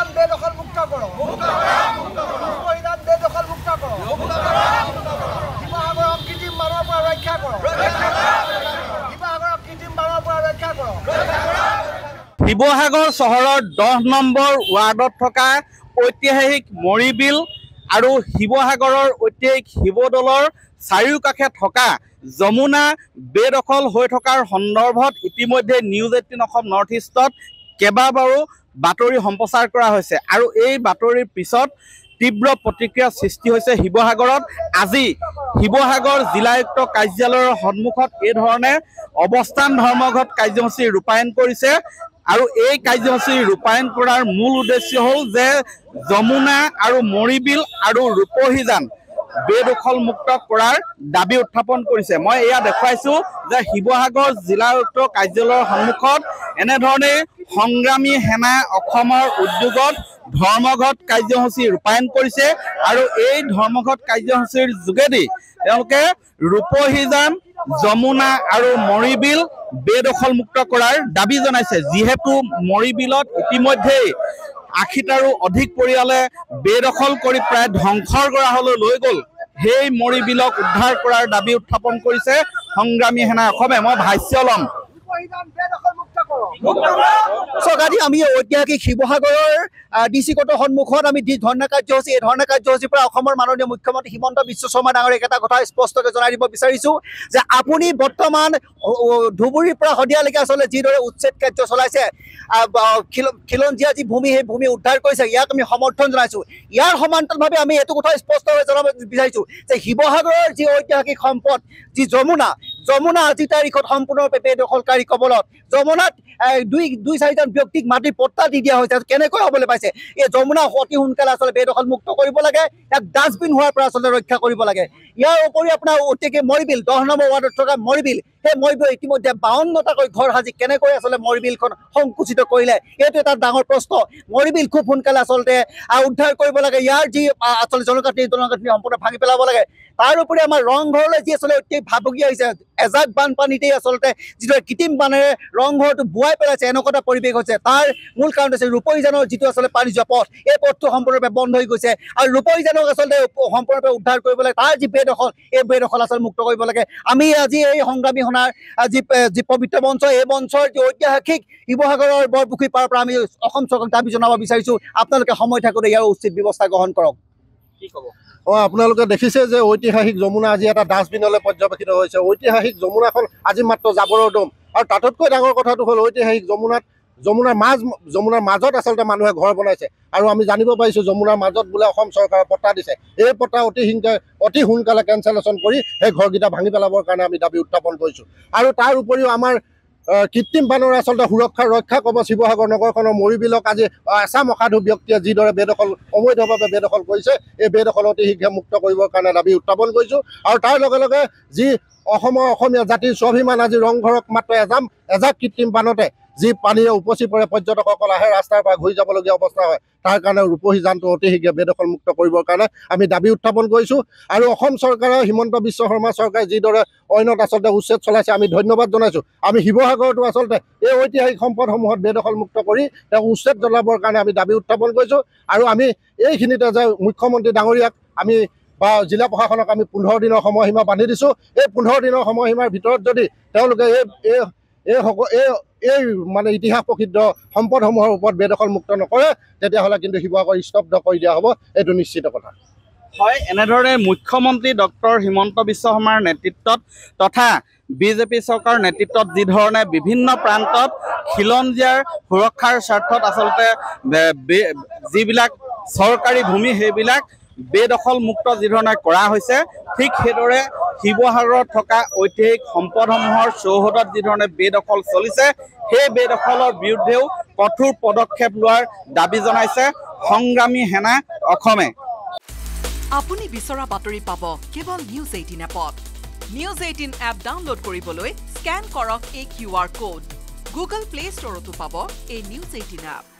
উপহিদান বেদখল মুক্ত কৰো উপহিদান বেদখল মুক্ত কৰো শিৱসাগৰক কৃত্ৰিম বানৰ পৰা ৰক্ষা কৰক শিৱসাগৰক কৃত্ৰিম বানৰ পৰা ৰক্ষা কৰক শিৱসাগৰ চহৰৰ 10 নম্বৰ ৱাৰ্ডত থকা ঐতিহাসিক মৰিবিল আৰু শিৱসাগৰৰ ঐতিহাসিক শিৱদৌলৰ চাৰিওকাষে থকা যমুনা বেদখল হৈ থকাৰ সন্দৰ্ভত ইতিমধ্যে নিউজ 18 অসম নৰ্থ ইষ্টত কেইবাবাৰো বাতৰি সম্প্ৰচাৰ কৰা হৈছে আৰু এই বাতৰিৰ পিছত তীব্ৰ প্ৰতিক্ৰিয়াৰ সৃষ্টি হৈছে শিৱসাগৰত। আজি শিৱসাগৰ জিলায়ুক্ত কাৰ্যালয়ৰ সন্মুখত এই ধৰণে অৱস্থান ধৰ্মঘট কাৰ্যসূচী ৰূপায়ণ কৰিছে আৰু এই কাৰ্যসূচী ৰূপায়ণ কৰাৰ মূল উদ্দেশ্য হ'ল যে যমুনা আৰু মৰিবিল আৰু ৰূপহীজান বেদখল মুক্ত কৰাৰ দাবী উত্থাপন কৰিছে। মই এয়া দেখুৱাইছোঁ যে শিৱসাগৰ জিলায়ুক্ত কাৰ্যালয়ৰ সন্মুখত এনেধৰণে সংগ্ৰামী সেনা অসমৰ উদ্যোগত ধৰ্মঘট কাৰ্যসূচী ৰূপায়ণ কৰিছে আৰু এই ধৰ্মঘট কাৰ্যসূচীৰ যোগেদি তেওঁলোকে ৰূপহীজান যমুনা আৰু মৰিবিল বেদখল মুক্ত কৰাৰ দাবী জনাইছে। যিহেতু মৰিবিলত ইতিমধ্যেই ৮০টাৰো অধিক পৰিয়ালে বেদখল কৰি প্ৰায় ধ্বংসৰ গৰাহলৈ লৈ গ'ল, সেই মৰিবিলক উদ্ধাৰ কৰাৰ দাবী উত্থাপন কৰিছে সংগ্ৰামী সেনা অসমে। মই ভাষ্য ল'ম। আজি আমি ঐতিহাসিক শিৱসাগৰৰ ডিচি কোৰ্টৰ সন্মুখত আমি ধৰ্ণা কাৰ্যসূচী এই ধৰ্ণা কাৰ্যসূচীৰ পৰা অসমৰ মাননীয় মুখ্যমন্ত্ৰী হিমন্ত বিশ্ব শৰ্মা ডাঙৰীয়াক এটা কথা স্পষ্টকৈ জনাই দিব বিচাৰিছোঁ যে আপুনি বৰ্তমান ধুবুৰীৰ পৰা শদিয়ালৈকে আচলতে যিদৰে উচ্ছেদ কাৰ্য চলাইছে, খিলঞ্জীয়া যি ভূমি সেই ভূমি উদ্ধাৰ কৰিছে, ইয়াক আমি সমৰ্থন জনাইছোঁ। ইয়াৰ সমান্তৰালভাৱে আমি এইটো কথা স্পষ্টভাৱে জনাব বিচাৰিছোঁ যে শিৱসাগৰৰ যি ঐতিহাসিক সম্পদ যি যমুনা আজিৰ তাৰিখত সম্পূৰ্ণৰূপে বেদখলকাৰী কবলত যমুনাত দুই চাৰিজন ব্যক্তিক মাটিৰ পট্টা দি দিয়া হৈছে। কেনেকৈ হ'বলৈ পাইছে? এই যমুনা অতি সোনকালে আচলতে বেদখল মুক্ত কৰিব লাগে, ইয়াক ডাষ্টবিন হোৱাৰ পৰা আচলতে ৰক্ষা কৰিব লাগে। ইয়াৰ উপৰি আপোনাৰ অতিকে মৰিবিল 10 নম্বৰ ৱাৰ্ডত থকা মৰিবিল, সেই মৰিবিল ইতিমধ্যে 52টাকৈ ঘৰ সাজি কেনেকৈ আচলতে মৰিবিলখন সংকুচিত কৰিলে, এইটো এটা ডাঙৰ প্ৰশ্ন। মৰিবিল খুব সোনকালে আচলতে উদ্ধাৰ কৰিব লাগে, ইয়াৰ যি আচলতে জনগাঁথনি সম্পূৰ্ণ ভাঙি পেলাব লাগে। তাৰ উপৰি আমাৰ ৰংঘৰলৈ যি আচলতে অতি ভাবুকি আহিছে, এজাক বানপানীতেই আচলতে যিদৰে কৃত্ৰিম বানেৰে ৰংঘৰটো বোৱাই পেলাইছে, এনেকুৱা এটা পৰিৱেশ হৈছে। তাৰ মূল কাৰণ হৈছে ৰূপহীজানৰ যিটো আচলতে পানী যোৱা পথ, এই পথটো সম্পূৰ্ণৰূপে বন্ধ হৈ গৈছে আৰু ৰূপহীজানক আচলতে সম্পূৰ্ণৰূপে উদ্ধাৰ কৰিব লাগে। তাৰ যি বেদখল, এই বেদখল আচলতে মুক্ত কৰিব লাগে। আমি আজি এই সংগ্ৰামী সেনাৰ যি পবিত্ৰ মঞ্চ, এই মঞ্চৰ যি ঐতিহাসিক শিৱসাগৰৰ বৰপুখুৰী পাৰৰ পৰা আমি অসম চৰকাৰক দাবী জনাব বিচাৰিছোঁ, আপোনালোকে সময় থাকোঁতে ইয়াৰ উচিত ব্যৱস্থা গ্ৰহণ কৰক। কি ক'ব? আপোনালোকে দেখিছে যে ঐতিহাসিক যমুনা আজি এটা ডাষ্টবিনলৈ পৰ্যবেক্ষিত হৈছে। ঐতিহাসিক যমুনাখন আজি মাত্ৰ জাবৰৰ দম আৰু তাতোতকৈ ডাঙৰ কথাটো হ'ল ঐতিহাসিক যমুনাৰ মাজত আচলতে মানুহে ঘৰ বনাইছে আৰু আমি জানিব পাৰিছোঁ যমুনাৰ মাজত বোলে অসম চৰকাৰে পট্টা দিছে। এই পট্টা অতি সোনকালে কেঞ্চেলেশ্যন কৰি সেই ঘৰকেইটা ভাঙি পেলাবৰ কাৰণে আমি দাবী উত্থাপন কৰিছোঁ। আৰু তাৰ উপৰিও আমাৰ কৃত্ৰিম বানৰ আচলতে ৰক্ষা কবচ শিৱসাগৰ নগৰখনৰ মৰিবিলক আজি এচাম অসাধু ব্যক্তিয়ে যিদৰে বেদখল অবৈধভাৱে বেদখল কৰিছে, এই বেদখল অতি শীঘ্ৰে মুক্ত কৰিবৰ কাৰণে দাবী উত্থাপন কৰিছোঁ। আৰু তাৰ লগে লগে যি অসমীয়া জাতিৰ স্বাভিমান আজি ৰংঘৰক মাত্ৰ এজাক কৃত্ৰিম বানতে যি পানীৰে উপচি পৰে, পৰ্যটকসকল আহে ৰাস্তাৰ পৰা ঘূৰি যাবলগীয়া অৱস্থা হয়, তাৰ কাৰণে ৰূপহীজানটো অতি শীঘ্ৰে বেদখল মুক্ত কৰিবৰ কাৰণে আমি দাবী উত্থাপন কৰিছোঁ। আৰু অসম চৰকাৰৰ হিমন্ত বিশ্ব শৰ্মা চৰকাৰে যিদৰে অন্যত আচলতে উচ্ছেদ চলাইছে, আমি ধন্যবাদ জনাইছোঁ। আমি শিৱসাগৰতো আচলতে এই ঐতিহাসিক সম্পদসমূহত বেদখল মুক্ত কৰি তেওঁক উচ্ছেদ জ্বলাবৰ কাৰণে আমি দাবী উত্থাপন কৰিছোঁ। আৰু আমি এইখিনিতে যে মুখ্যমন্ত্ৰী ডাঙৰীয়াক আমি বা জিলা প্ৰশাসনক আমি 15 দিনৰ সময়সীমা বান্ধি দিছোঁ। এই 15 দিনৰ সময়সীমাৰ ভিতৰত যদি তেওঁলোকে এই মানে ইতিহাস প্ৰসিদ্ধ সম্পদসমূহৰ ওপৰত বেদখল মুক্ত নকৰে, তেতিয়াহ'লে কিন্তু শিৱসাগৰ স্তব্ধ কৰি দিয়া হ'ব, এইটো নিশ্চিত কথা। হয়, এনেধৰণে মুখ্যমন্ত্ৰী ডক্টৰ হিমন্ত বিশ্ব শৰ্মাৰ নেতৃত্বত তথা বিজেপি চৰকাৰৰ নেতৃত্বত যি ধৰণে বিভিন্ন প্ৰান্তত খিলঞ্জীয়াৰ সুৰক্ষাৰ স্বাৰ্থত আচলতে যিবিলাক চৰকাৰী ভূমি সেইবিলাক বেদখল মুক্ত যিধৰণে কৰা হৈছে, ঠিক সেইদৰে শিৱসাগৰত থকা ঐতিহাসিক সম্পদসমূহৰ চৌহদত যিধৰণে বেদখল চলিছে, সেই বেদখলৰ বিৰুদ্ধেও কঠোৰ পদক্ষেপ লোৱাৰ দাবী জনাইছে সংগ্ৰামী সেনা অসমে। আপুনি বিচৰা বাতৰি পাব কেৱল নিউজ 18 এপত। নিউজ 18 এপ ডাউনলোড কৰিবলৈ স্কেন কৰক এই QR কোড। গুগল প্লে ষ্টৰতো পাব এই নিউজ 18 এপ।